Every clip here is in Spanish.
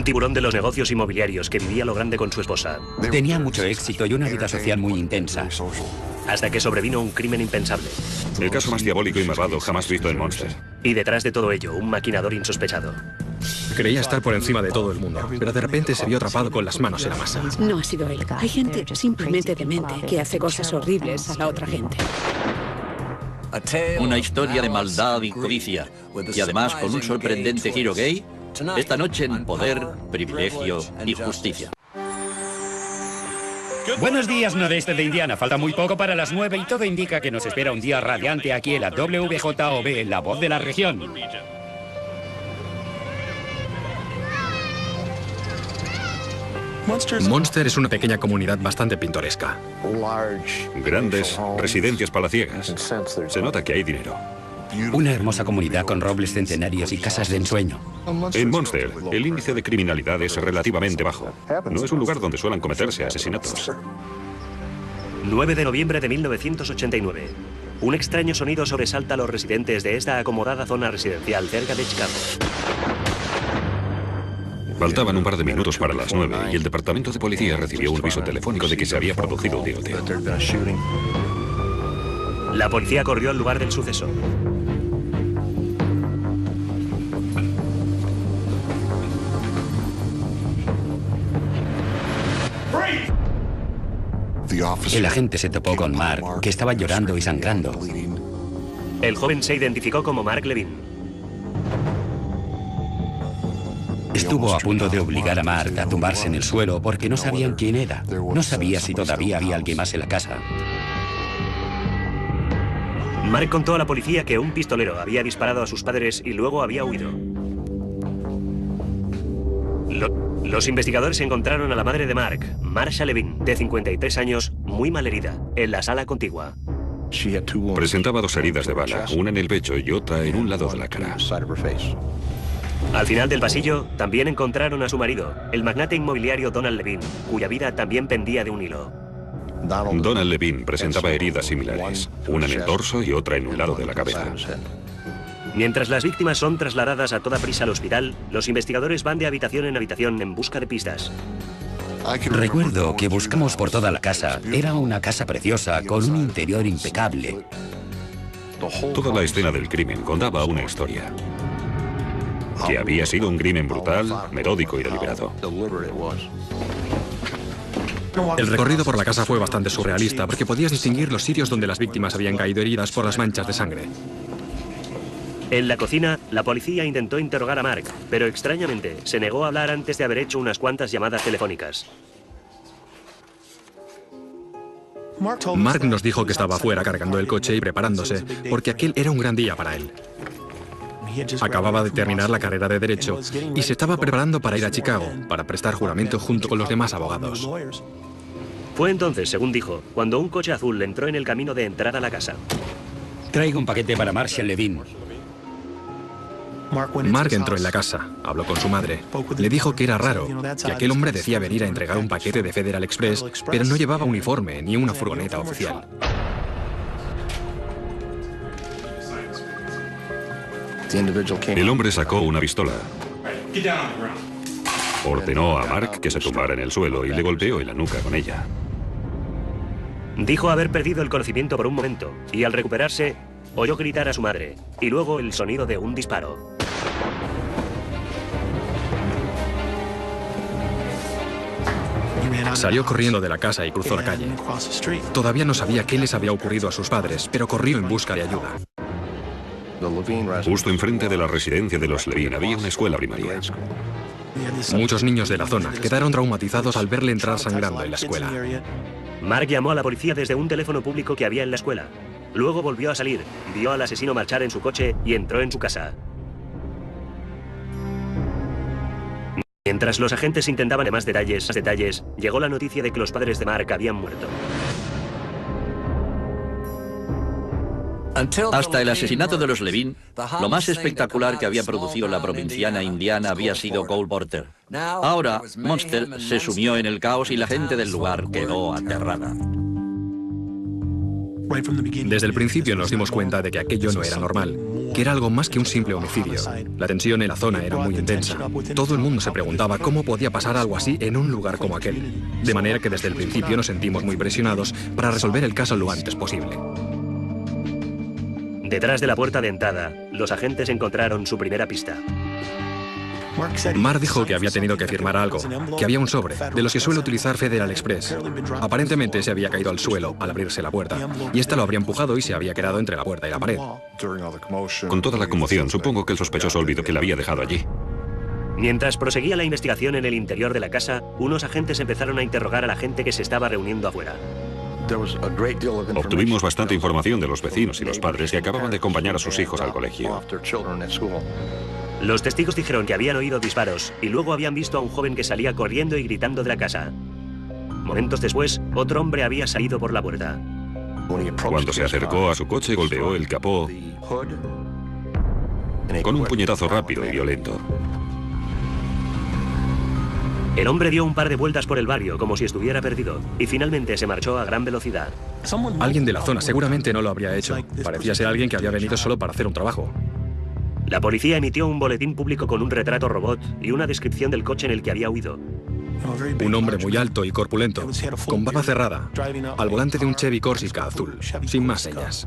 tiburón de los negocios inmobiliarios que vivía a lo grande con su esposa. Tenía mucho éxito y una vida social muy intensa. Hasta que sobrevino un crimen impensable. El caso más diabólico y malvado jamás visto en Monster. Y detrás de todo ello, un maquinador insospechado. Creía estar por encima de todo el mundo, pero de repente se vio atrapado con las manos en la masa. No ha sido él. Hay gente simplemente demente que hace cosas horribles a la otra gente. Una historia de maldad y codicia. Y además con un sorprendente giro gay. Esta noche en Poder, Privilegio y Justicia. Buenos días, noroeste de Indiana. Falta muy poco para las 9 y todo indica que nos espera un día radiante aquí en la WJOB, la voz de la región. Monster es una pequeña comunidad bastante pintoresca. Grandes residencias palaciegas. Se nota que hay dinero. Una hermosa comunidad con robles centenarios y casas de ensueño. En Monster, el índice de criminalidad es relativamente bajo. No es un lugar donde suelen cometerse asesinatos. 9 de noviembre de 1989. Un extraño sonido sobresalta a los residentes de esta acomodada zona residencial cerca de Chicago. Faltaban un par de minutos para las 9 y el departamento de policía recibió un aviso telefónico de que se había producido un tiroteo. La policía corrió al lugar del suceso. El agente se topó con Mark, que estaba llorando y sangrando. El joven se identificó como Mark Levin. Estuvo a punto de obligar a Mark a tumbarse en el suelo porque no sabían quién era. No sabía si todavía había alguien más en la casa. Mark contó a la policía que un pistolero había disparado a sus padres y luego había huido. Los investigadores encontraron a la madre de Mark, Marsha Levin, de 53 años, muy malherida, en la sala contigua. Presentaba 2 heridas de bala, una en el pecho y otra en un lado de la cara. Al final del pasillo, también encontraron a su marido, el magnate inmobiliario Donald Levin, cuya vida también pendía de un hilo. Donald Levin presentaba heridas similares, una en el torso y otra en un lado de la cabeza. Mientras las víctimas son trasladadas a toda prisa al hospital, los investigadores van de habitación en habitación en busca de pistas. Recuerdo que buscamos por toda la casa. Era una casa preciosa, con un interior impecable. Toda la escena del crimen contaba una historia. Que había sido un crimen brutal, metódico y deliberado. El recorrido por la casa fue bastante surrealista porque podías distinguir los sitios donde las víctimas habían caído heridas por las manchas de sangre. En la cocina, la policía intentó interrogar a Mark, pero extrañamente se negó a hablar antes de haber hecho unas cuantas llamadas telefónicas. Mark nos dijo que estaba afuera cargando el coche y preparándose, porque aquel era un gran día para él. Acababa de terminar la carrera de Derecho y se estaba preparando para ir a Chicago, para prestar juramento junto con los demás abogados. Fue entonces, según dijo, cuando un coche azul entró en el camino de entrada a la casa. Traigo un paquete para Marsha Levin. Mark entró en la casa, habló con su madre. Le dijo que era raro, que aquel hombre decía venir a entregar un paquete de Federal Express, pero no llevaba uniforme ni una furgoneta oficial. El hombre sacó una pistola. Ordenó a Mark que se tumbara en el suelo y le golpeó en la nuca con ella. Dijo haber perdido el conocimiento por un momento y al recuperarse oyó gritar a su madre y luego el sonido de un disparo. Salió corriendo de la casa y cruzó la calle. Todavía no sabía qué les había ocurrido a sus padres, pero corrió en busca de ayuda. Justo enfrente de la residencia de los Levin había una escuela primaria. Muchos niños de la zona quedaron traumatizados al verle entrar sangrando en la escuela. Mark llamó a la policía desde un teléfono público que había en la escuela. Luego volvió a salir, vio al asesino marchar en su coche y entró en su casa. Mientras los agentes intentaban más detalles, llegó la noticia de que los padres de Mark habían muerto. Hasta el asesinato de los Levin, lo más espectacular que había producido la provinciana indiana había sido Cole Porter. Ahora, Monster se sumió en el caos y la gente del lugar quedó aterrada. Desde el principio nos dimos cuenta de que aquello no era normal, que era algo más que un simple homicidio. La tensión en la zona era muy intensa. Todo el mundo se preguntaba cómo podía pasar algo así en un lugar como aquel. De manera que desde el principio nos sentimos muy presionados para resolver el caso lo antes posible. Detrás de la puerta dentada, los agentes encontraron su primera pista. Mark dijo que había tenido que firmar algo, que había un sobre, de los que suele utilizar Federal Express. Aparentemente se había caído al suelo al abrirse la puerta, y esta lo habría empujado y se había quedado entre la puerta y la pared. Con toda la conmoción, supongo que el sospechoso olvidó que la había dejado allí. Mientras proseguía la investigación en el interior de la casa, unos agentes empezaron a interrogar a la gente que se estaba reuniendo afuera. Obtuvimos bastante información de los vecinos y los padres que acababan de acompañar a sus hijos al colegio. Los testigos dijeron que habían oído disparos y luego habían visto a un joven que salía corriendo y gritando de la casa. Momentos después, otro hombre había salido por la puerta. Cuando se acercó a su coche, golpeó el capó con un puñetazo rápido y violento. El hombre dio un par de vueltas por el barrio como si estuviera perdido y finalmente se marchó a gran velocidad. Alguien de la zona seguramente no lo habría hecho. Parecía ser alguien que había venido solo para hacer un trabajo. La policía emitió un boletín público con un retrato robot y una descripción del coche en el que había huido. Un hombre muy alto y corpulento, con barba cerrada, al volante de un Chevy Corsica azul, sin más señas.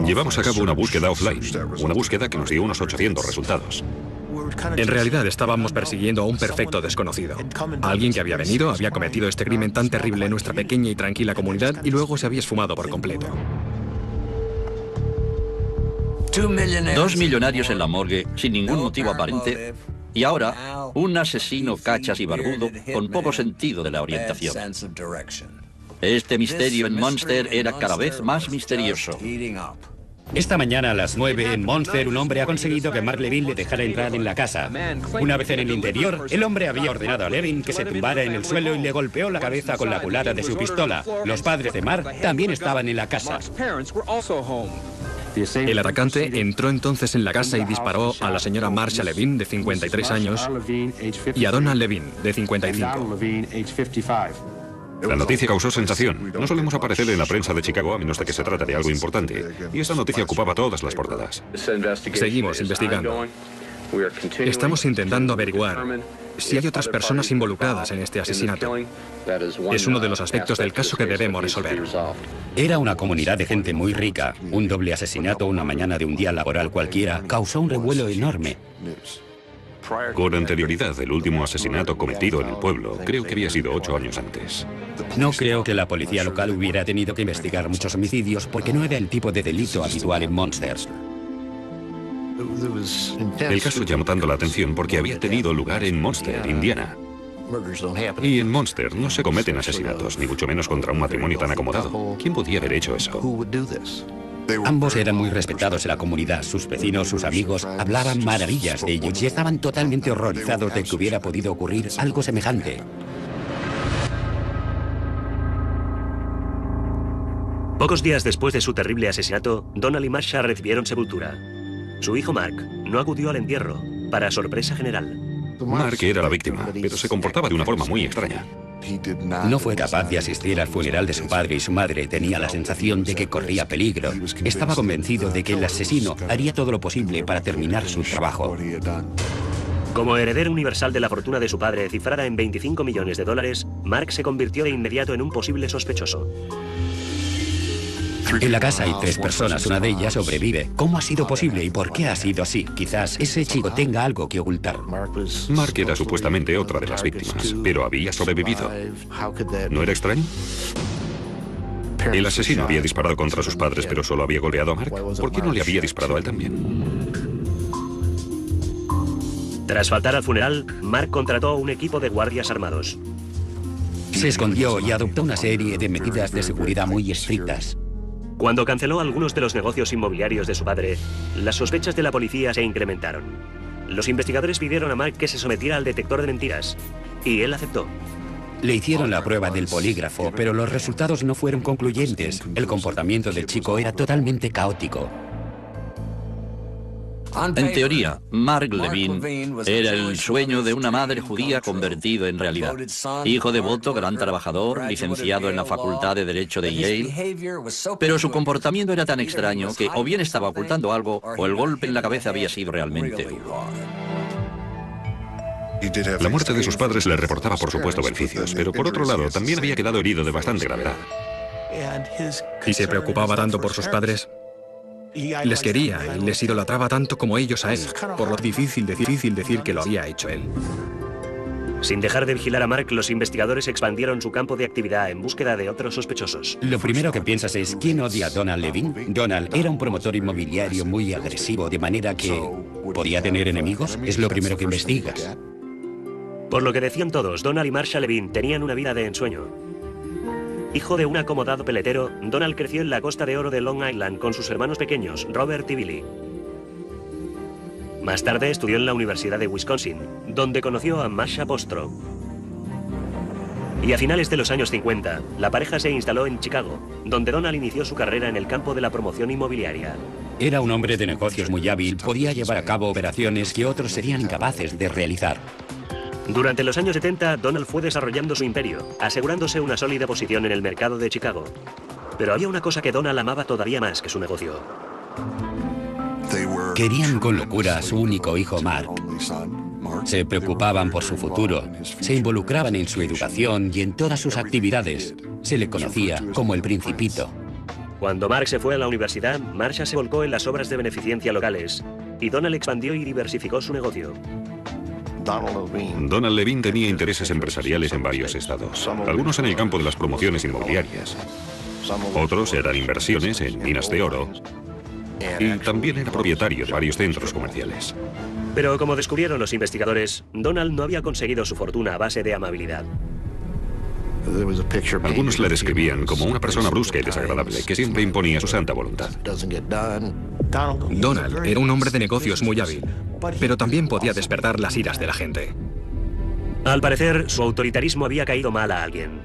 Llevamos a cabo una búsqueda offline, una búsqueda que nos dio unos 800 resultados. En realidad estábamos persiguiendo a un perfecto desconocido. A alguien que había venido, había cometido este crimen tan terrible en nuestra pequeña y tranquila comunidad y luego se había esfumado por completo. 2 millonarios en la morgue, sin ningún motivo aparente, y ahora un asesino cachas y barbudo con poco sentido de la orientación. Este misterio en Munster era cada vez más misterioso. Esta mañana a las 9 en Munster, un hombre ha conseguido que Mark Levin le dejara entrar en la casa. Una vez en el interior, el hombre había ordenado a Levin que se tumbara en el suelo y le golpeó la cabeza con la culata de su pistola. Los padres de Mark también estaban en la casa. El atacante entró entonces en la casa y disparó a la señora Marsha Levin, de 53 años, y a Donald Levin, de 55. La noticia causó sensación. No solemos aparecer en la prensa de Chicago a menos de que se trate de algo importante. Y esta noticia ocupaba todas las portadas. Seguimos investigando. Estamos intentando averiguar si hay otras personas involucradas en este asesinato. Es uno de los aspectos del caso que debemos resolver. Era una comunidad de gente muy rica. Un doble asesinato una mañana de un día laboral cualquiera causó un revuelo enorme. Con anterioridad, el último asesinato cometido en el pueblo, creo que había sido 8 años antes. No creo que la policía local hubiera tenido que investigar muchos homicidios porque no era el tipo de delito habitual en Munster. El caso llamó tanto la atención porque había tenido lugar en Munster, Indiana. Y en Munster no se cometen asesinatos, ni mucho menos contra un matrimonio tan acomodado. ¿Quién podía haber hecho eso? Ambos eran muy respetados en la comunidad. Sus vecinos, sus amigos, hablaban maravillas de ellos y estaban totalmente horrorizados de que hubiera podido ocurrir algo semejante. Pocos días después de su terrible asesinato, Donald y Marsha recibieron sepultura. Su hijo Mark no acudió al entierro, para sorpresa general. Mark era la víctima, pero se comportaba de una forma muy extraña. No fue capaz de asistir al funeral de su padre y su madre tenía la sensación de que corría peligro. Estaba convencido de que el asesino haría todo lo posible para terminar su trabajo. Como heredero universal de la fortuna de su padre, cifrada en $25 millones, Mark se convirtió de inmediato en un posible sospechoso. En la casa hay 3 personas, una de ellas sobrevive. ¿Cómo ha sido posible y por qué ha sido así? Quizás ese chico tenga algo que ocultar. Mark era supuestamente otra de las víctimas, pero había sobrevivido. ¿No era extraño? El asesino había disparado contra sus padres, pero solo había golpeado a Mark. ¿Por qué no le había disparado a él también? Tras faltar al funeral, Mark contrató a un equipo de guardias armados. Se escondió y adoptó una serie de medidas de seguridad muy estrictas. Cuando canceló algunos de los negocios inmobiliarios de su padre, las sospechas de la policía se incrementaron. Los investigadores pidieron a Mark que se sometiera al detector de mentiras, y él aceptó. Le hicieron la prueba del polígrafo, pero los resultados no fueron concluyentes. El comportamiento del chico era totalmente caótico. En teoría, Mark Levin era el sueño de una madre judía convertido en realidad. Hijo devoto, gran trabajador, licenciado en la Facultad de Derecho de Yale. Pero su comportamiento era tan extraño que o bien estaba ocultando algo o el golpe en la cabeza había sido realmente duro. La muerte de sus padres le reportaba, por supuesto, beneficios, pero por otro lado, también había quedado herido de bastante gravedad. Y se preocupaba tanto por sus padres. Les quería y les idolatraba tanto como ellos a él, por lo difícil decir que lo había hecho él. Sin dejar de vigilar a Mark, los investigadores expandieron su campo de actividad en búsqueda de otros sospechosos. Lo primero que piensas es, ¿quién odia a Donald Levin? Donald era un promotor inmobiliario muy agresivo, de manera que... ¿podía tener enemigos? Es lo primero que investigas. Por lo que decían todos, Donald y Marsha Levin tenían una vida de ensueño. Hijo de un acomodado peletero, Donald creció en la Costa de Oro de Long Island con sus hermanos pequeños, Robert y Billy. Más tarde estudió en la Universidad de Wisconsin, donde conoció a Masha Bostro. Y a finales de los años 50, la pareja se instaló en Chicago, donde Donald inició su carrera en el campo de la promoción inmobiliaria. Era un hombre de negocios muy hábil, podía llevar a cabo operaciones que otros serían incapaces de realizar. Durante los años 70, Donald fue desarrollando su imperio, asegurándose una sólida posición en el mercado de Chicago. Pero había una cosa que Donald amaba todavía más que su negocio. Querían con locura a su único hijo, Mark. Se preocupaban por su futuro, se involucraban en su educación y en todas sus actividades. Se le conocía como el Principito. Cuando Mark se fue a la universidad, Marsha se volcó en las obras de beneficencia locales, y Donald expandió y diversificó su negocio. Donald Levin tenía intereses empresariales en varios estados, algunos en el campo de las promociones inmobiliarias, otros eran inversiones en minas de oro, y también era propietario de varios centros comerciales. Pero como descubrieron los investigadores, Donald no había conseguido su fortuna a base de amabilidad. Algunos le describían como una persona brusca y desagradable, que siempre imponía su santa voluntad. Donald era un hombre de negocios muy hábil, pero también podía despertar las iras de la gente. Al parecer, su autoritarismo había caído mal a alguien.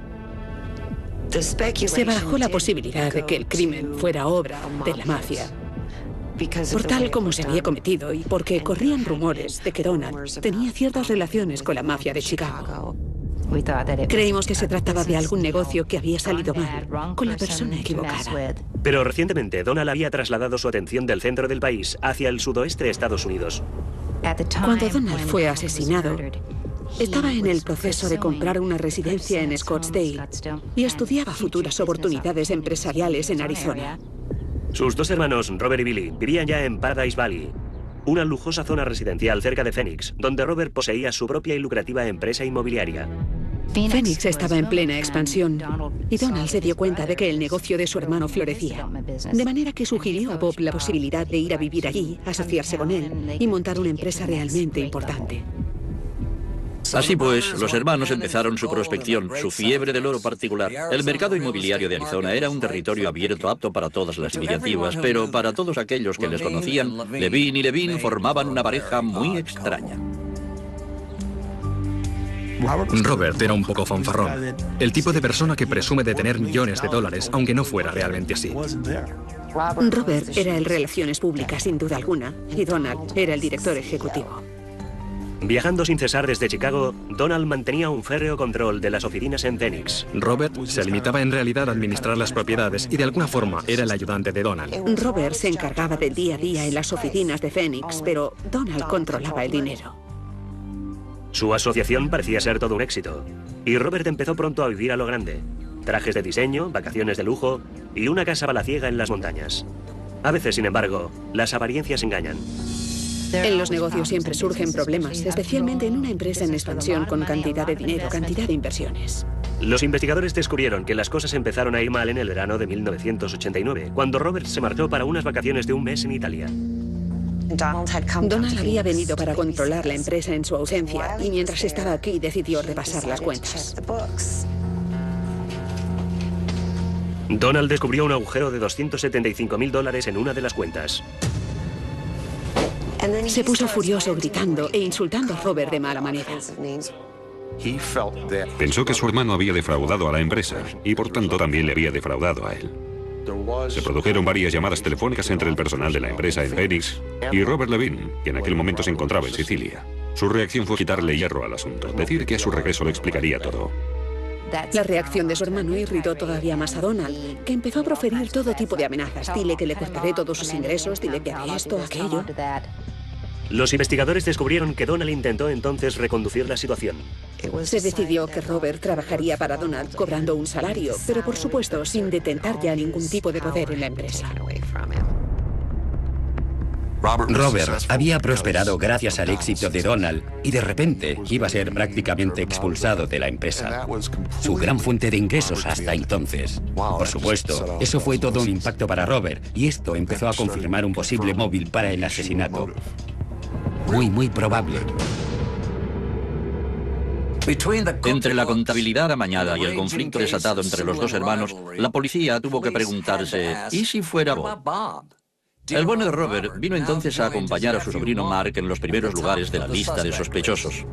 Se barajó la posibilidad de que el crimen fuera obra de la mafia, por tal como se había cometido y porque corrían rumores de que Donald tenía ciertas relaciones con la mafia de Chicago. Creímos que se trataba de algún negocio que había salido mal, con la persona equivocada. Pero recientemente, Donald había trasladado su atención del centro del país hacia el sudoeste de Estados Unidos. Cuando Donald fue asesinado, estaba en el proceso de comprar una residencia en Scottsdale y estudiaba futuras oportunidades empresariales en Arizona. Sus dos hermanos, Robert y Billy, vivían ya en Paradise Valley, una lujosa zona residencial cerca de Phoenix, donde Robert poseía su propia y lucrativa empresa inmobiliaria. Phoenix estaba en plena expansión y Donald se dio cuenta de que el negocio de su hermano florecía. De manera que sugirió a Bob la posibilidad de ir a vivir allí, asociarse con él y montar una empresa realmente importante. Así pues, los hermanos empezaron su prospección, su fiebre del oro particular. El mercado inmobiliario de Arizona era un territorio abierto apto para todas las iniciativas, pero para todos aquellos que les conocían, Levin y Levin formaban una pareja muy extraña. Robert era un poco fanfarrón, el tipo de persona que presume de tener millones de dólares, aunque no fuera realmente así. Robert era el Relaciones Públicas, sin duda alguna, y Donald era el director ejecutivo. Viajando sin cesar desde Chicago, Donald mantenía un férreo control de las oficinas en Phoenix. Robert se limitaba en realidad a administrar las propiedades y de alguna forma era el ayudante de Donald. Robert se encargaba del día a día en las oficinas de Phoenix, pero Donald controlaba el dinero. Su asociación parecía ser todo un éxito, y Robert empezó pronto a vivir a lo grande. Trajes de diseño, vacaciones de lujo y una casa palaciega en las montañas. A veces, sin embargo, las apariencias engañan. En los negocios siempre surgen problemas, especialmente en una empresa en expansión con cantidad de dinero, cantidad de inversiones. Los investigadores descubrieron que las cosas empezaron a ir mal en el verano de 1989, cuando Robert se marchó para unas vacaciones de un mes en Italia. Donald había venido para controlar la empresa en su ausencia y mientras estaba aquí decidió repasar las cuentas. Donald descubrió un agujero de $275.000 en una de las cuentas. Se puso furioso gritando e insultando a Robert de mala manera. Pensó que su hermano había defraudado a la empresa y por tanto también le había defraudado a él. Se produjeron varias llamadas telefónicas entre el personal de la empresa en Phoenix y Robert Levine, que en aquel momento se encontraba en Sicilia. Su reacción fue quitarle hierro al asunto, decir que a su regreso lo explicaría todo. La reacción de su hermano irritó todavía más a Donald, que empezó a proferir todo tipo de amenazas. Dile que le cortaré todos sus ingresos, dile que haré esto, aquello. Los investigadores descubrieron que Donald intentó entonces reconducir la situación. Se decidió que Robert trabajaría para Donald cobrando un salario, pero por supuesto sin detentar ya ningún tipo de poder en la empresa. Robert había prosperado gracias al éxito de Donald y de repente iba a ser prácticamente expulsado de la empresa. Su gran fuente de ingresos hasta entonces. Por supuesto, eso fue todo un impacto para Robert y esto empezó a confirmar un posible móvil para el asesinato. Muy probable. Entre la contabilidad amañada y el conflicto desatado entre los dos hermanos, la policía tuvo que preguntarse, ¿y si fuera Bob? El bueno de Robert vino entonces a acompañar a su sobrino Mark en los primeros lugares de la lista de sospechosos.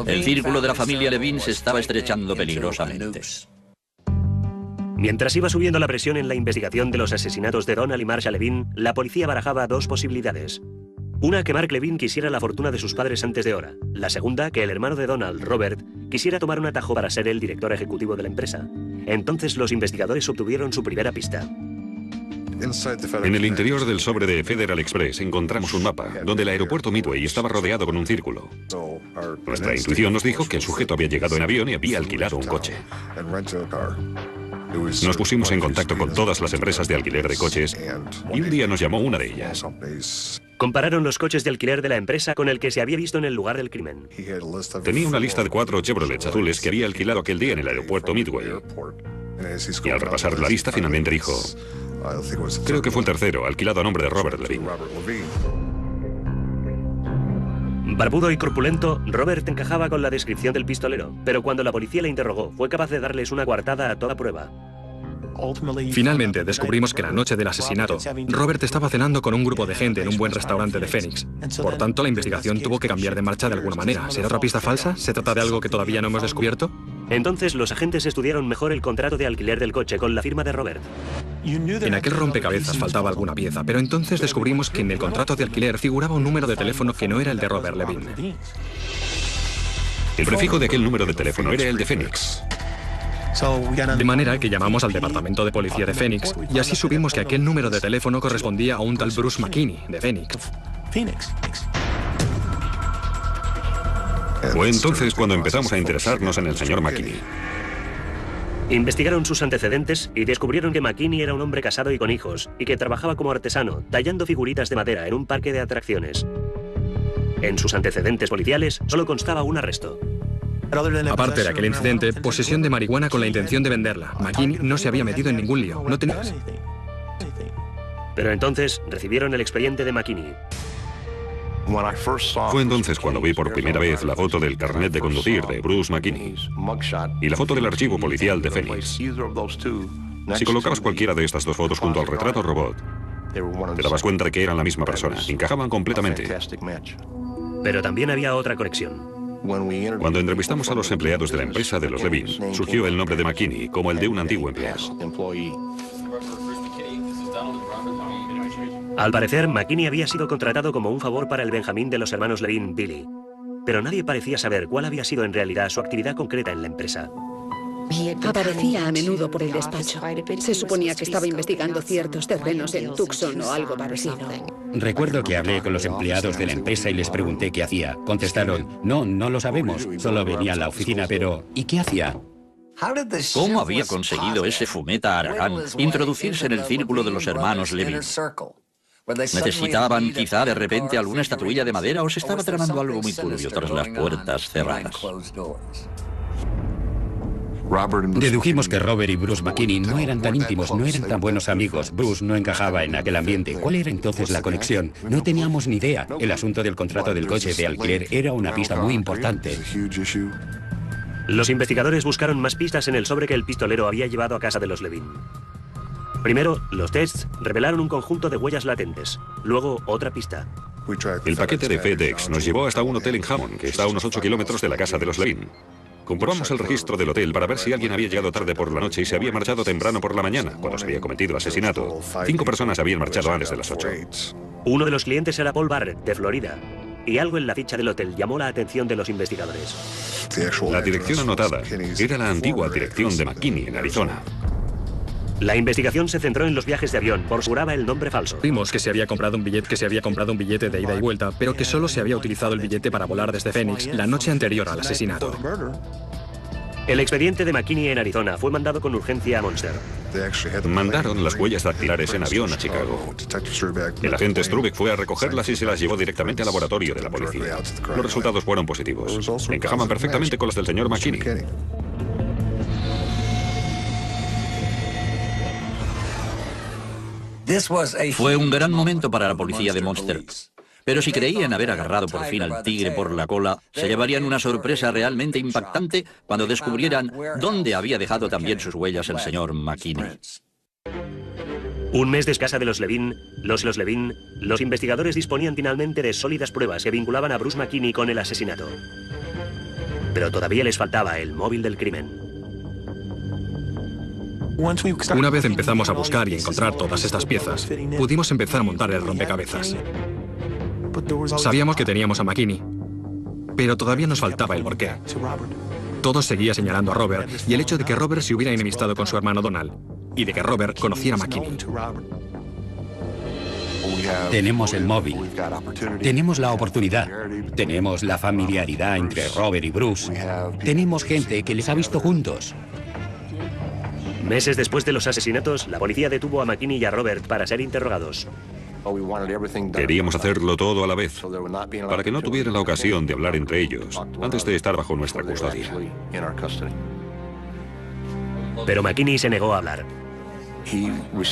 El círculo de la familia Levine se estaba estrechando peligrosamente. Mientras iba subiendo la presión en la investigación de los asesinatos de Donald y Marsha Levine, la policía barajaba dos posibilidades. Una, que Mark Levine quisiera la fortuna de sus padres antes de hora. La segunda, que el hermano de Donald, Robert, quisiera tomar un atajo para ser el director ejecutivo de la empresa. Entonces los investigadores obtuvieron su primera pista. En el interior del sobre de Federal Express encontramos un mapa donde el aeropuerto Midway estaba rodeado con un círculo. Nuestra intuición nos dijo que el sujeto había llegado en avión y había alquilado un coche. Nos pusimos en contacto con todas las empresas de alquiler de coches y un día nos llamó una de ellas. Compararon los coches de alquiler de la empresa con el que se había visto en el lugar del crimen. Tenía una lista de 4 Chevrolets azules que había alquilado aquel día en el aeropuerto Midway. Y al repasar la lista finalmente dijo, creo que fue el tercero, alquilado a nombre de Robert Levine. Barbudo y corpulento, Robert encajaba con la descripción del pistolero, pero cuando la policía le interrogó, fue capaz de darles una coartada a toda prueba. Finalmente descubrimos que la noche del asesinato, Robert estaba cenando con un grupo de gente en un buen restaurante de Phoenix. Por tanto, la investigación tuvo que cambiar de marcha de alguna manera. ¿Será otra pista falsa? ¿Se trata de algo que todavía no hemos descubierto? Entonces los agentes estudiaron mejor el contrato de alquiler del coche con la firma de Robert. En aquel rompecabezas faltaba alguna pieza, pero entonces descubrimos que en el contrato de alquiler figuraba un número de teléfono que no era el de Robert Levine. El prefijo de aquel número de teléfono era el de Phoenix. De manera que llamamos al departamento de policía de Phoenix y así supimos que aquel número de teléfono correspondía a un tal Bruce McKinney, de Phoenix. Fue entonces cuando empezamos a interesarnos en el señor McKinney. Investigaron sus antecedentes y descubrieron que McKinney era un hombre casado y con hijos, y que trabajaba como artesano, tallando figuritas de madera en un parque de atracciones. En sus antecedentes policiales solo constaba un arresto. Aparte de aquel incidente, posesión de marihuana con la intención de venderla. McKinney no se había metido en ningún lío, no tenía... Pero entonces recibieron el expediente de McKinney. Fue entonces cuando vi por primera vez la foto del carnet de conducir de Bruce McKinney y la foto del archivo policial de Phoenix. Si colocabas cualquiera de estas dos fotos junto al retrato robot, te dabas cuenta de que eran la misma persona, encajaban completamente. Pero también había otra conexión. Cuando entrevistamos a los empleados de la empresa de los Levine, surgió el nombre de McKinney como el de un antiguo empleado. Al parecer, McKinney había sido contratado como un favor para el Benjamín de los hermanos Levine, Billy. Pero nadie parecía saber cuál había sido en realidad su actividad concreta en la empresa. Aparecía a menudo por el despacho. Se suponía que estaba investigando ciertos terrenos en Tucson o algo parecido. Recuerdo que hablé con los empleados de la empresa y les pregunté qué hacía. Contestaron, no lo sabemos, solo venía a la oficina, pero ¿y qué hacía? ¿Cómo había conseguido ese fumeta Aragán introducirse en el círculo de los hermanos Levine? ¿Necesitaban quizá de repente alguna estatuilla de madera o se estaba tramando algo muy turbio tras las puertas cerradas? Dedujimos que Robert y Bruce McKinney no eran tan íntimos, no eran tan buenos amigos. Bruce no encajaba en aquel ambiente. ¿Cuál era entonces la conexión? No teníamos ni idea. El asunto del contrato del coche de alquiler era una pista muy importante. Los investigadores buscaron más pistas en el sobre que el pistolero había llevado a casa de los Levine. Primero, los tests revelaron un conjunto de huellas latentes. Luego, otra pista. El paquete de FedEx nos llevó hasta un hotel en Hammond, que está a unos 8 kilómetros de la casa de los Levine. Comprobamos el registro del hotel para ver si alguien había llegado tarde por la noche y se había marchado temprano por la mañana, cuando se había cometido el asesinato. 5 personas habían marchado antes de las 8. Uno de los clientes era Paul Barrett, de Florida, y algo en la ficha del hotel llamó la atención de los investigadores. La dirección anotada era la antigua dirección de McKinney, en Arizona. La investigación se centró en los viajes de avión, por juraba el nombre falso. Vimos que se había comprado un billete de ida y vuelta, pero que solo se había utilizado el billete para volar desde Phoenix la noche anterior al asesinato. El expediente de McKinney en Arizona fue mandado con urgencia a Monster. Mandaron las huellas dactilares en avión a Chicago. El agente Strubeck fue a recogerlas y se las llevó directamente al laboratorio de la policía. Los resultados fueron positivos. Encajaban perfectamente con los del señor McKinney. Fue un gran momento para la policía de Monster. Pero si creían haber agarrado por fin al tigre por la cola, se llevarían una sorpresa realmente impactante cuando descubrieran dónde había dejado también sus huellas el señor McKinney. Un mes de casa de los Levin, los investigadores disponían finalmente de sólidas pruebas que vinculaban a Bruce McKinney con el asesinato. Pero todavía les faltaba el móvil del crimen. Una vez empezamos a buscar y encontrar todas estas piezas, pudimos empezar a montar el rompecabezas. Sabíamos que teníamos a McKinney, pero todavía nos faltaba el porqué. Todo seguía señalando a Robert y el hecho de que Robert se hubiera enemistado con su hermano Donald y de que Robert conociera a McKinney. Tenemos el móvil, tenemos la oportunidad, tenemos la familiaridad entre Robert y Bruce, tenemos gente que les ha visto juntos. Meses después de los asesinatos, la policía detuvo a McKinney y a Robert para ser interrogados. Queríamos hacerlo todo a la vez, para que no tuvieran la ocasión de hablar entre ellos antes de estar bajo nuestra custodia. Pero McKinney se negó a hablar.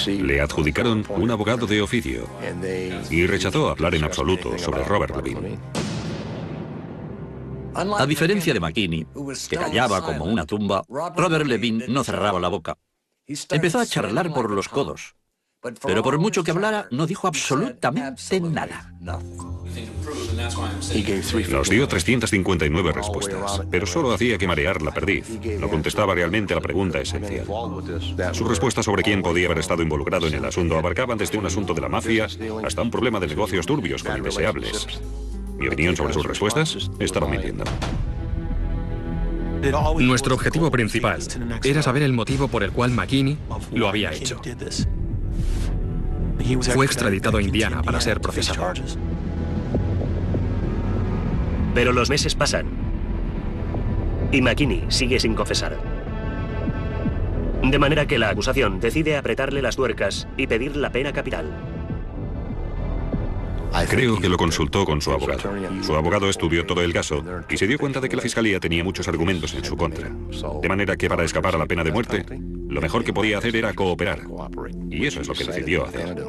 Le adjudicaron un abogado de oficio y rechazó hablar en absoluto sobre Robert Levin. A diferencia de McKinney, que callaba como una tumba, Robert Levin no cerraba la boca. Empezó a charlar por los codos, pero por mucho que hablara, no dijo absolutamente nada. Nos dio 359 respuestas, pero solo hacía que marear la perdiz. No contestaba realmente a la pregunta esencial. Sus respuestas sobre quién podía haber estado involucrado en el asunto abarcaban desde un asunto de la mafia hasta un problema de negocios turbios con indeseables. Mi opinión sobre sus respuestas, estaba mintiendo. Nuestro objetivo principal era saber el motivo por el cual McKinney lo había hecho. Fue extraditado a Indiana para ser procesado. Pero los meses pasan y McKinney sigue sin confesar. De manera que la acusación decide apretarle las tuercas y pedir la pena capital. Creo que lo consultó con su abogado. Su abogado estudió todo el caso y se dio cuenta de que la fiscalía tenía muchos argumentos en su contra. De manera que para escapar a la pena de muerte, lo mejor que podía hacer era cooperar. Y eso es lo que decidió hacer.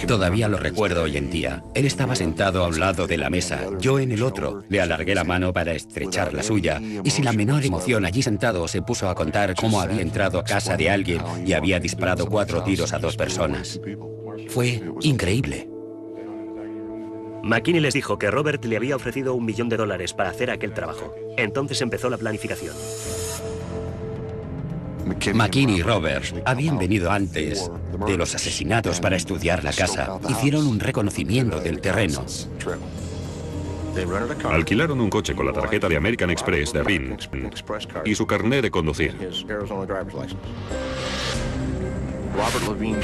Todavía lo recuerdo hoy en día. Él estaba sentado a un lado de la mesa, yo en el otro. Le alargué la mano para estrechar la suya y sin la menor emoción allí sentado se puso a contar cómo había entrado a casa de alguien y había disparado 4 tiros a 2 personas. Fue increíble. McKinney les dijo que Robert le había ofrecido $1 millón para hacer aquel trabajo. Entonces empezó la planificación. McKinney y Robert habían venido antes de los asesinatos para estudiar la casa. Hicieron un reconocimiento del terreno. Alquilaron un coche con la tarjeta de American Express de Levin y su carnet de conducir.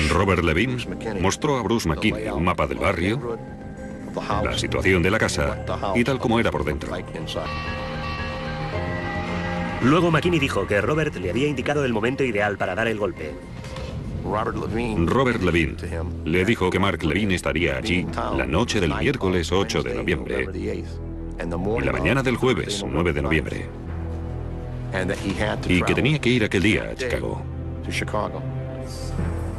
Robert Levin mostró a Bruce McKinney un mapa del barrio, la situación de la casa y tal como era por dentro. Luego McKinney dijo que Robert le había indicado el momento ideal para dar el golpe. Robert Levin le dijo que Mark Levin estaría allí la noche del miércoles 8 de noviembre y la mañana del jueves 9 de noviembre y que tenía que ir aquel día a Chicago.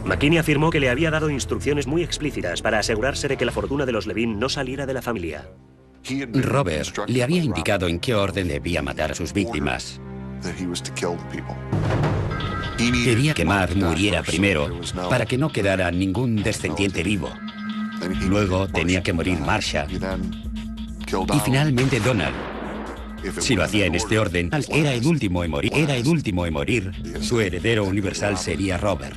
McKinney afirmó que le había dado instrucciones muy explícitas para asegurarse de que la fortuna de los Levin no saliera de la familia. Robert le había indicado en qué orden debía matar a sus víctimas. Quería que Mark muriera primero para que no quedara ningún descendiente vivo. Luego tenía que morir Marsha. Y finalmente Donald. Si lo hacía en este orden, era el último en morir. Su heredero universal sería Robert.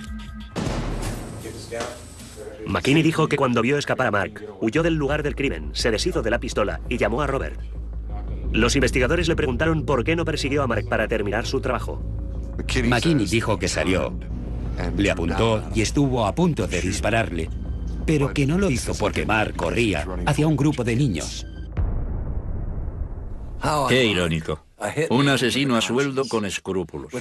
McKinney dijo que cuando vio escapar a Mark, huyó del lugar del crimen, se deshizo de la pistola y llamó a Robert. Los investigadores le preguntaron por qué no persiguió a Mark para terminar su trabajo. McKinney dijo que salió, le apuntó y estuvo a punto de dispararle, pero que no lo hizo porque Mark corría hacia un grupo de niños. Qué irónico. Un asesino a sueldo con escrúpulos.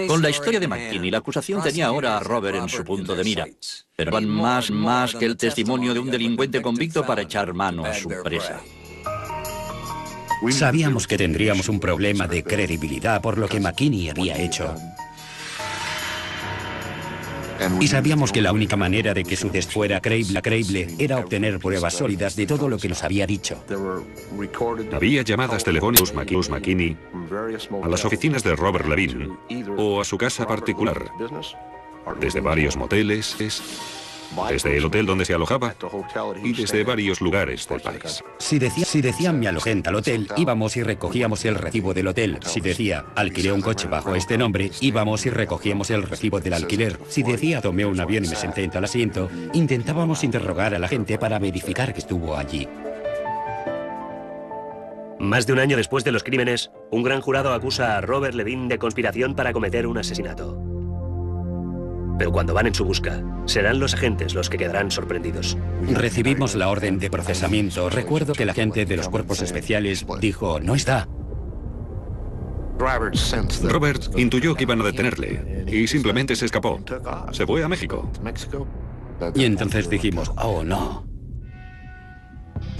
Con la historia de McKinney, la acusación tenía ahora a Robert en su punto de mira. Pero van más que el testimonio de un delincuente convicto para echar mano a su presa. Sabíamos que tendríamos un problema de credibilidad por lo que McKinney había hecho. Y sabíamos que la única manera de que su test fuera creíble era obtener pruebas sólidas de todo lo que nos había dicho. Había llamadas telefónicas McKinney a las oficinas de Robert Levine o a su casa particular, desde varios moteles, desde el hotel donde se alojaba y desde varios lugares del país. Si decían me alojé en tal hotel, íbamos y recogíamos el recibo del hotel. Si decía alquilé un coche bajo este nombre, íbamos y recogíamos el recibo del alquiler. Si decía tomé un avión y me senté en tal asiento, intentábamos interrogar a la gente para verificar que estuvo allí. Más de un año después de los crímenes, un gran jurado acusa a Robert Levine de conspiración para cometer un asesinato. Pero cuando van en su busca, serán los agentes los que quedarán sorprendidos. Recibimos la orden de procesamiento. Recuerdo que el agente de los cuerpos especiales dijo, no está. Robert intuyó que iban a detenerle y simplemente se escapó. Se fue a México. Y entonces dijimos, oh no.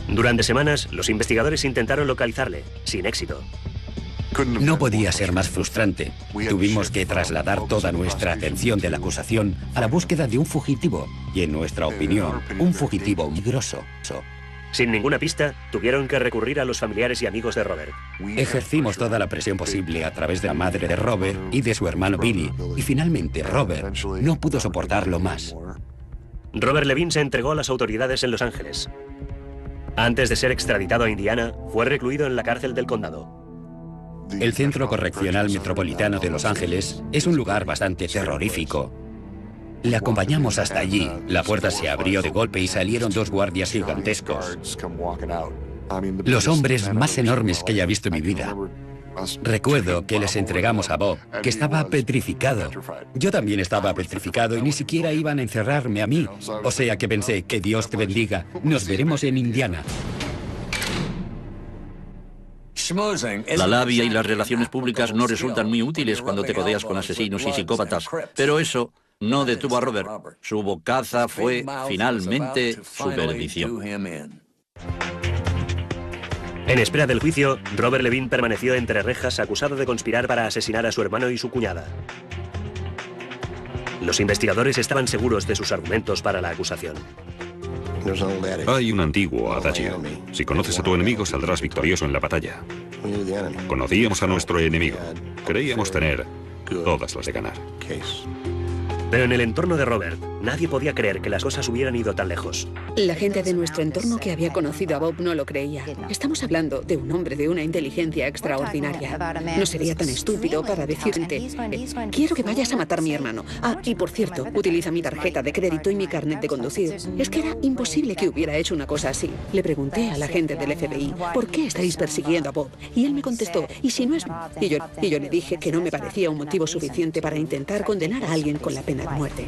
Durante semanas, los investigadores intentaron localizarle, sin éxito. No podía ser más frustrante. Tuvimos que trasladar toda nuestra atención de la acusación a la búsqueda de un fugitivo, y en nuestra opinión, un fugitivo peligroso. Sin ninguna pista, tuvieron que recurrir a los familiares y amigos de Robert. Ejercimos toda la presión posible a través de la madre de Robert y de su hermano Billy, y finalmente Robert no pudo soportarlo más. Robert Levine se entregó a las autoridades en Los Ángeles. Antes de ser extraditado a Indiana, fue recluido en la cárcel del condado. El Centro Correccional Metropolitano de Los Ángeles es un lugar bastante terrorífico. Le acompañamos hasta allí. La puerta se abrió de golpe y salieron dos guardias gigantescos. Los hombres más enormes que haya visto en mi vida. Recuerdo que les entregamos a Bob, que estaba petrificado. Yo también estaba petrificado y ni siquiera iban a encerrarme a mí. O sea que pensé, que Dios te bendiga. Nos veremos en Indiana. La labia y las relaciones públicas no resultan muy útiles cuando te codeas con asesinos y psicópatas, pero eso no detuvo a Robert. Su bocaza fue finalmente su perdición. En espera del juicio, Robert Levine permaneció entre rejas acusado de conspirar para asesinar a su hermano y su cuñada. Los investigadores estaban seguros de sus argumentos para la acusación. Hay un antiguo adagio. Si conoces a tu enemigo, saldrás victorioso en la batalla. Conocíamos a nuestro enemigo. Creíamos tener todas las de ganar. Pero en el entorno de Robert, nadie podía creer que las cosas hubieran ido tan lejos. La gente de nuestro entorno que había conocido a Bob no lo creía. Estamos hablando de un hombre de una inteligencia extraordinaria. No sería tan estúpido para decirte, quiero que vayas a matar a mi hermano. Ah, y por cierto, utiliza mi tarjeta de crédito y mi carnet de conducir. Es que era imposible que hubiera hecho una cosa así. Le pregunté a la gente del FBI, ¿por qué estáis persiguiendo a Bob? Y él me contestó, ¿y si no es...? Y yo le dije que no me parecía un motivo suficiente para intentar condenar a alguien con la pena de muerte.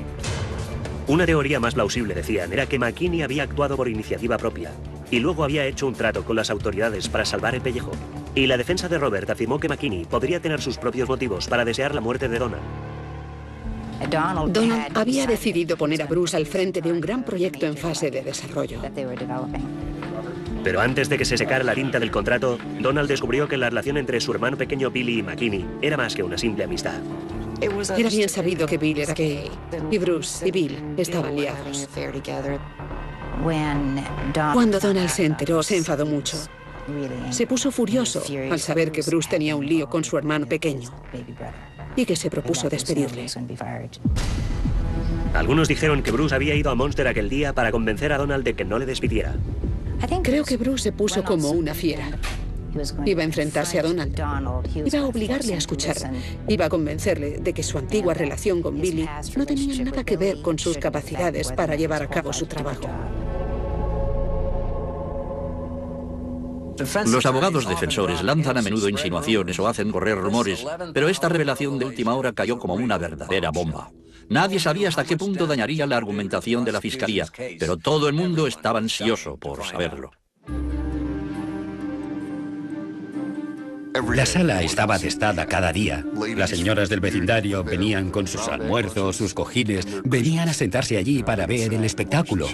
Una teoría más plausible, decían, era que McKinney había actuado por iniciativa propia y luego había hecho un trato con las autoridades para salvar el pellejo. Y la defensa de Robert afirmó que McKinney podría tener sus propios motivos para desear la muerte de Donald. Donald había decidido poner a Bruce al frente de un gran proyecto en fase de desarrollo. Pero antes de que se secara la tinta del contrato, Donald descubrió que la relación entre su hermano pequeño Billy y McKinney era más que una simple amistad. Era bien sabido que Bill era gay, y Bruce y Bill estaban liados. Cuando Donald se enteró, se enfadó mucho. Se puso furioso al saber que Bruce tenía un lío con su hermano pequeño y que se propuso despedirle. Algunos dijeron que Bruce había ido a Monster aquel día para convencer a Donald de que no le despidiera. Creo que Bruce se puso como una fiera. Iba a enfrentarse a Donald. Iba a obligarle a escuchar. Iba a convencerle de que su antigua relación con Billy no tenía nada que ver con sus capacidades para llevar a cabo su trabajo. Los abogados defensores lanzan a menudo insinuaciones o hacen correr rumores, pero esta revelación de última hora cayó como una verdadera bomba. Nadie sabía hasta qué punto dañaría la argumentación de la fiscalía, pero todo el mundo estaba ansioso por saberlo. La sala estaba atestada cada día. Las señoras del vecindario venían con sus almuerzos, sus cojines, venían a sentarse allí para ver el espectáculo.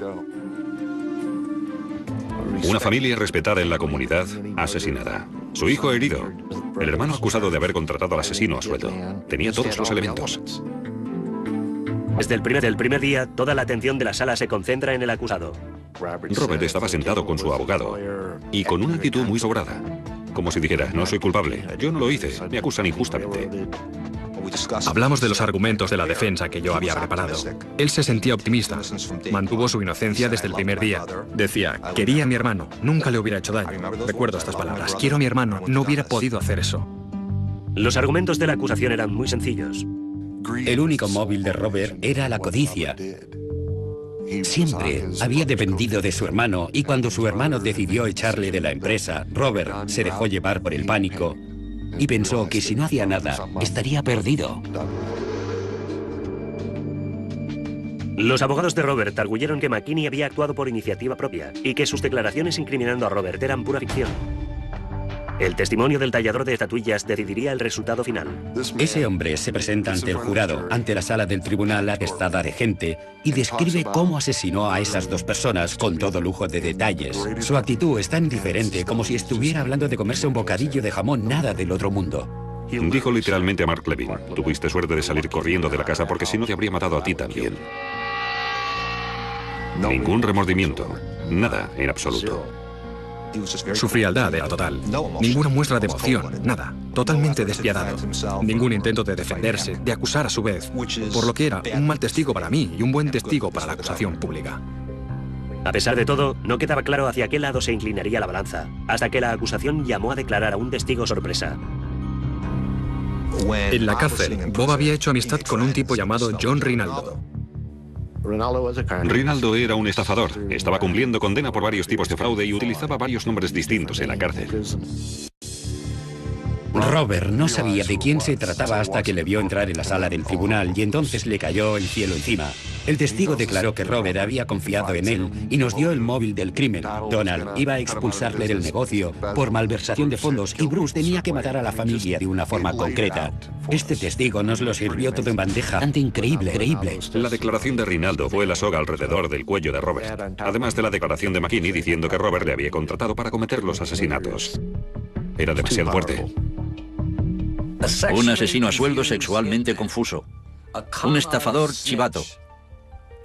Una familia respetada en la comunidad, asesinada. Su hijo herido. El hermano acusado de haber contratado al asesino a sueldo. Tenía todos los elementos. Desde el primer día, toda la atención de la sala se concentra en el acusado. Robert estaba sentado con su abogado y con una actitud muy sobrada. Como si dijera, no soy culpable, yo no lo hice, me acusan injustamente. Hablamos de los argumentos de la defensa que yo había preparado. Él se sentía optimista. Mantuvo su inocencia desde el primer día. Decía, quería a mi hermano, nunca le hubiera hecho daño. Recuerdo estas palabras, quiero a mi hermano, no hubiera podido hacer eso. Los argumentos de la acusación eran muy sencillos. El único móvil de Robert era la codicia. Siempre había dependido de su hermano y cuando su hermano decidió echarle de la empresa, Robert se dejó llevar por el pánico y pensó que si no hacía nada, estaría perdido. Los abogados de Robert arguyeron que McKinney había actuado por iniciativa propia y que sus declaraciones incriminando a Robert eran pura ficción. El testimonio del tallador de estatuillas decidiría el resultado final. Ese hombre se presenta ante el jurado, ante la sala del tribunal atestada de gente, y describe cómo asesinó a esas dos personas con todo lujo de detalles. Su actitud es tan diferente como si estuviera hablando de comerse un bocadillo de jamón, nada del otro mundo. Dijo literalmente a Mark Levin, tuviste suerte de salir corriendo de la casa porque si no te habría matado a ti también. Ningún remordimiento, nada en absoluto. Su frialdad era total. Ninguna muestra de emoción, nada. Totalmente despiadado. Ningún intento de defenderse, de acusar a su vez. Por lo que era un mal testigo para mí y un buen testigo para la acusación pública. A pesar de todo, no quedaba claro hacia qué lado se inclinaría la balanza, hasta que la acusación llamó a declarar a un testigo sorpresa. En la cárcel, Bob había hecho amistad con un tipo llamado John Rinaldo. Rinaldo era un estafador. Estaba cumpliendo condena por varios tipos de fraude y utilizaba varios nombres distintos en la cárcel. Robert no sabía de quién se trataba hasta que le vio entrar en la sala del tribunal y entonces le cayó el cielo encima. El testigo declaró que Robert había confiado en él y nos dio el móvil del crimen. Donald iba a expulsarle del negocio por malversación de fondos y Bruce tenía que matar a la familia de una forma concreta. Este testigo nos lo sirvió todo en bandeja. Ante increíble. La declaración de Rinaldo fue la soga alrededor del cuello de Robert, además de la declaración de McKinney diciendo que Robert le había contratado para cometer los asesinatos. Era demasiado fuerte. Un asesino a sueldo sexualmente confuso. Un estafador chivato.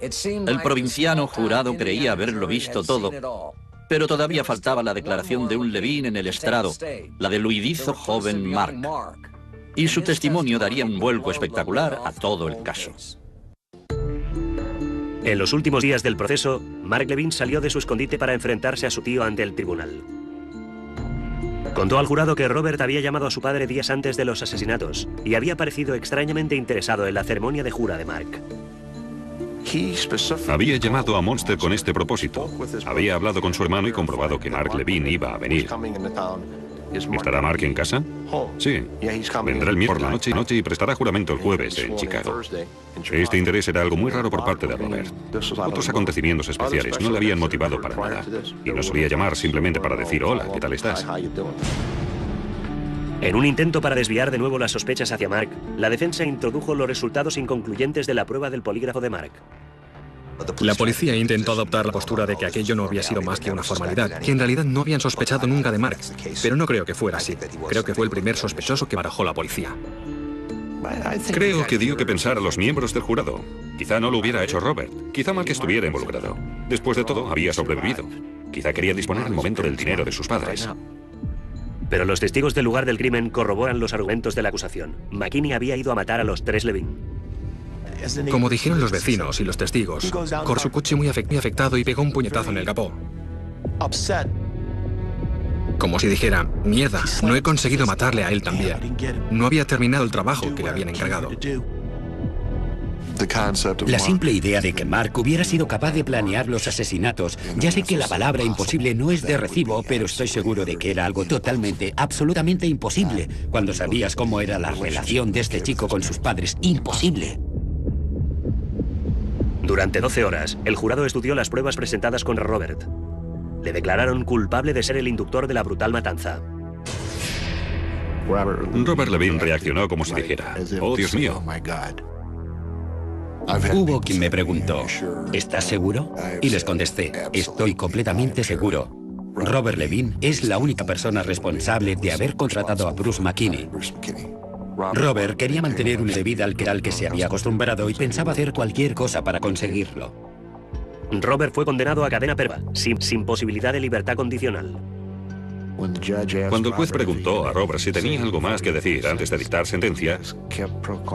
El provinciano jurado creía haberlo visto todo, pero todavía faltaba la declaración de un Levin en el estrado, la del huidizo joven Mark. Y su testimonio daría un vuelco espectacular a todo el caso. En los últimos días del proceso, Mark Levin salió de su escondite para enfrentarse a su tío ante el tribunal. Contó al jurado que Robert había llamado a su padre días antes de los asesinatos y había parecido extrañamente interesado en la ceremonia de jura de Mark. Había llamado a Monster con este propósito. Había hablado con su hermano y comprobado que Mark Levin iba a venir. ¿Estará Mark en casa? Sí. Vendrá el miércoles por la noche y prestará juramento el jueves en Chicago. Este interés era algo muy raro por parte de Robert. Otros acontecimientos especiales no le habían motivado para nada. Y no solía llamar simplemente para decir, hola, ¿qué tal estás? En un intento para desviar de nuevo las sospechas hacia Mark, la defensa introdujo los resultados inconcluyentes de la prueba del polígrafo de Mark. La policía intentó adoptar la postura de que aquello no había sido más que una formalidad, que en realidad no habían sospechado nunca de Mark, pero no creo que fuera así. Creo que fue el primer sospechoso que barajó la policía. Creo que dio que pensar a los miembros del jurado. Quizá no lo hubiera hecho Robert, quizá Mark estuviera involucrado. Después de todo, había sobrevivido. Quizá quería disponer al momento del dinero de sus padres. Pero los testigos del lugar del crimen corroboran los argumentos de la acusación. McKinney había ido a matar a los tres Levin. Como dijeron los vecinos y los testigos, corrió su coche muy afectado y pegó un puñetazo en el capó. Como si dijera, mierda, no he conseguido matarle a él también. No había terminado el trabajo que le habían encargado. La simple idea de que Mark hubiera sido capaz de planear los asesinatos, ya sé que la palabra imposible no es de recibo, pero estoy seguro de que era algo totalmente, absolutamente imposible, cuando sabías cómo era la relación de este chico con sus padres. Imposible. Durante 12 horas, el jurado estudió las pruebas presentadas contra Robert. Le declararon culpable de ser el inductor de la brutal matanza. Robert Levine reaccionó como si dijera, oh Dios mío. Hubo quien me preguntó, ¿estás seguro? Y les contesté, estoy completamente seguro. Robert Levine es la única persona responsable de haber contratado a Bruce McKinney. Robert quería mantener un estilo de vida al que se había acostumbrado y pensaba hacer cualquier cosa para conseguirlo. Robert fue condenado a cadena perpetua, sin posibilidad de libertad condicional. Cuando el juez preguntó a Robert si tenía algo más que decir antes de dictar sentencia,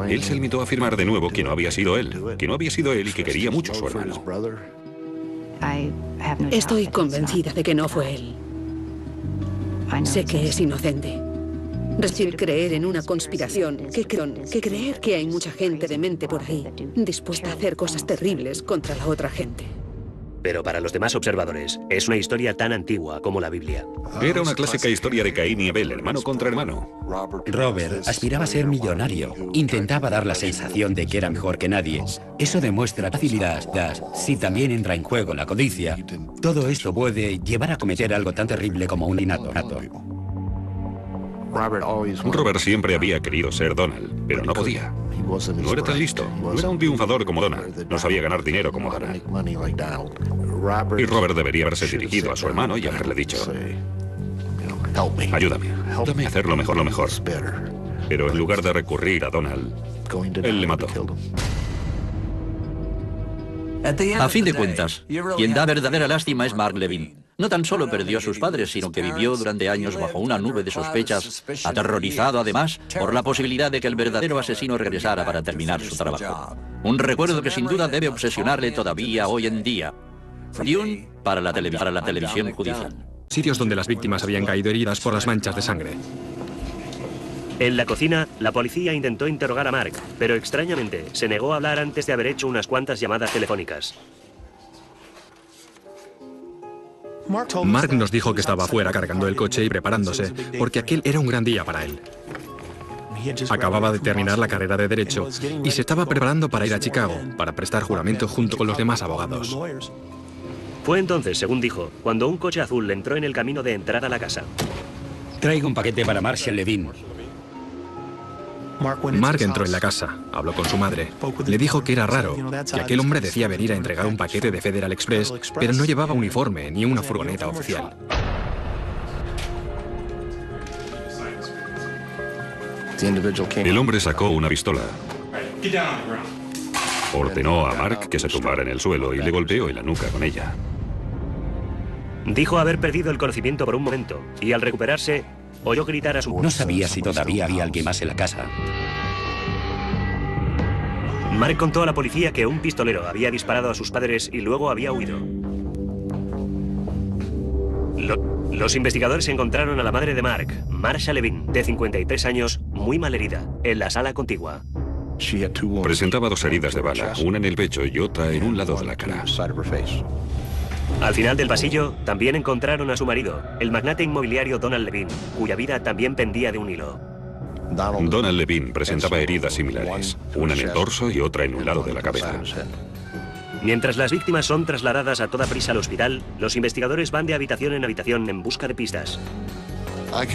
él se limitó a afirmar de nuevo que no había sido él, y que quería mucho a su hermano. Estoy convencida de que no fue él. Sé que es inocente. Decir creer en una conspiración, que creer que hay mucha gente demente por ahí, dispuesta a hacer cosas terribles contra la otra gente. Pero para los demás observadores, es una historia tan antigua como la Biblia. Era una clásica historia de Caín y Abel, hermano contra hermano. Robert aspiraba a ser millonario. Intentaba dar la sensación de que era mejor que nadie. Eso demuestra facilidad. Si también entra en juego la codicia, todo esto puede llevar a cometer algo tan terrible como un asesinato. Robert siempre había querido ser Donald, pero no podía. No era tan listo. No era un triunfador como Donald. No sabía ganar dinero como Donald. Y Robert debería haberse dirigido a su hermano y haberle dicho, ayúdame a hacer lo mejor. Pero en lugar de recurrir a Donald, él le mató. A fin de cuentas, quien da verdadera lástima es Mark Levine. No tan solo perdió a sus padres, sino que vivió durante años bajo una nube de sospechas, aterrorizado además por la posibilidad de que el verdadero asesino regresara para terminar su trabajo. Un recuerdo que sin duda debe obsesionarle todavía hoy en día. Dune para la televisión judicial. Sitios donde las víctimas habían caído heridas por las manchas de sangre. En la cocina, la policía intentó interrogar a Mark, pero extrañamente se negó a hablar antes de haber hecho unas cuantas llamadas telefónicas. Mark nos dijo que estaba afuera cargando el coche y preparándose, porque aquel era un gran día para él. Acababa de terminar la carrera de Derecho y se estaba preparando para ir a Chicago, para prestar juramento junto con los demás abogados. Fue entonces, según dijo, cuando un coche azul entró en el camino de entrada a la casa. Traigo un paquete para Marshall Levine. Mark entró en la casa, habló con su madre. Le dijo que era raro, que aquel hombre decía venir a entregar un paquete de Federal Express, pero no llevaba uniforme ni una furgoneta oficial. El hombre sacó una pistola. Ordenó a Mark que se tumbara en el suelo y le golpeó en la nuca con ella. Dijo haber perdido el conocimiento por un momento y al recuperarse oyó gritar a su... No sabía si todavía había alguien más en la casa. Mark contó a la policía que un pistolero había disparado a sus padres y luego había huido. Los investigadores encontraron a la madre de Mark, Marsha Levine, de 53 años, muy malherida, en la sala contigua. Presentaba 2 heridas de bala, una en el pecho y otra en un lado de la cara. Al final del pasillo, también encontraron a su marido, el magnate inmobiliario Donald Levine, cuya vida también pendía de un hilo. Donald Levine presentaba heridas similares, una en el torso y otra en un lado de la cabeza. Mientras las víctimas son trasladadas a toda prisa al hospital, los investigadores van de habitación en habitación en busca de pistas.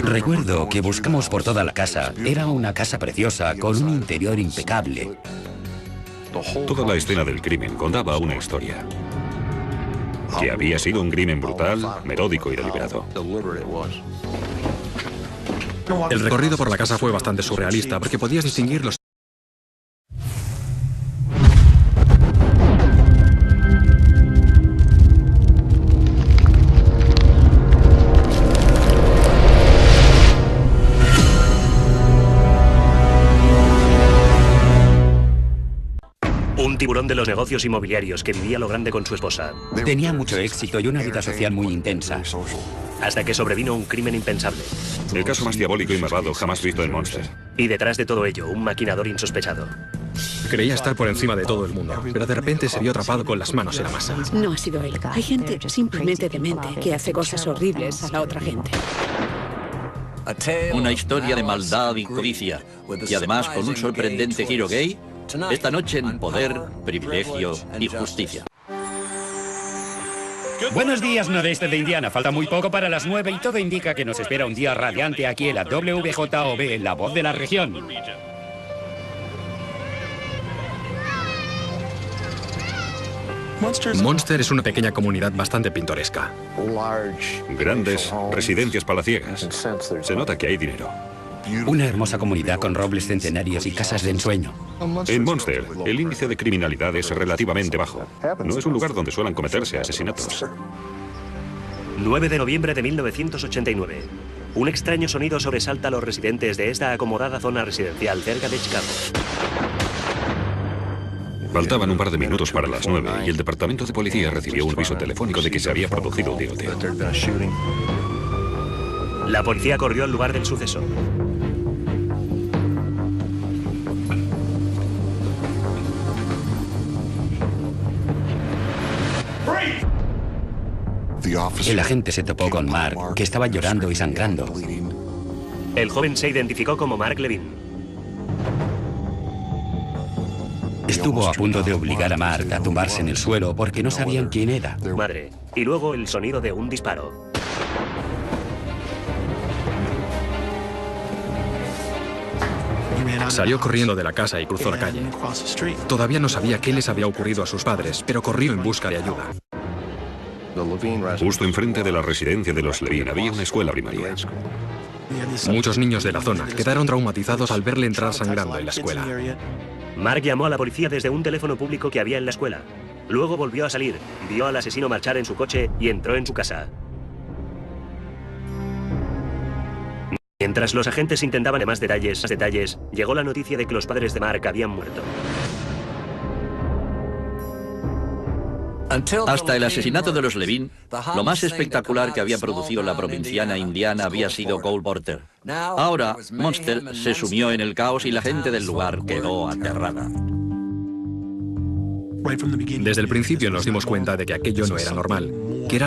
Recuerdo que buscamos por toda la casa. Era una casa preciosa, con un interior impecable. Toda la escena del crimen contaba una historia. Que había sido un crimen brutal, metódico y deliberado. El recorrido por la casa fue bastante surrealista, porque podías distinguir los tiburón de los negocios inmobiliarios que vivía a lo grande con su esposa. Tenía mucho éxito y una vida social muy intensa. Hasta que sobrevino un crimen impensable. El caso más diabólico y malvado jamás visto en Monster. Y detrás de todo ello, un maquinador insospechado. Creía estar por encima de todo el mundo, pero de repente se vio atrapado con las manos en la masa. No ha sido él. Hay gente simplemente demente que hace cosas horribles a la otra gente. Una historia de maldad y codicia. Y además con un sorprendente giro gay. Esta noche en Poder, Privilegio y Justicia. Buenos días, noroeste de Indiana. Falta muy poco para las 9 y todo indica que nos espera un día radiante aquí en la WJOB, la voz de la región. Monster es una pequeña comunidad bastante pintoresca. Grandes residencias palaciegas. Se nota que hay dinero. Una hermosa comunidad con robles centenarios y casas de ensueño. En Monster, el índice de criminalidad es relativamente bajo. No es un lugar donde suelen cometerse asesinatos. 9 de noviembre de 1989. Un extraño sonido sobresalta a los residentes de esta acomodada zona residencial cerca de Chicago. Faltaban un par de minutos para las 9 y el departamento de policía recibió un aviso telefónico de que se había producido un tiroteo. La policía corrió al lugar del suceso. El agente se topó con Mark, que estaba llorando y sangrando. El joven se identificó como Mark Levin. Estuvo a punto de obligar a Mark a tumbarse en el suelo porque no sabían quién era. Madre. Y luego el sonido de un disparo. Salió corriendo de la casa y cruzó la calle. Todavía no sabía qué les había ocurrido a sus padres, pero corrió en busca de ayuda. Justo enfrente de la residencia de los Levin había una escuela primaria. Muchos niños de la zona quedaron traumatizados al verle entrar sangrando en la escuela. Mark llamó a la policía desde un teléfono público que había en la escuela. Luego volvió a salir, vio al asesino marchar en su coche y entró en su casa. Mientras los agentes intentaban más detalles, llegó la noticia de que los padres de Mark habían muerto. Hasta el asesinato de los Levin, lo más espectacular que había producido la provinciana indiana había sido Cole Porter. Ahora, Monster se sumió en el caos y la gente del lugar quedó aterrada. Desde el principio nos dimos cuenta de que aquello no era normal, que era algo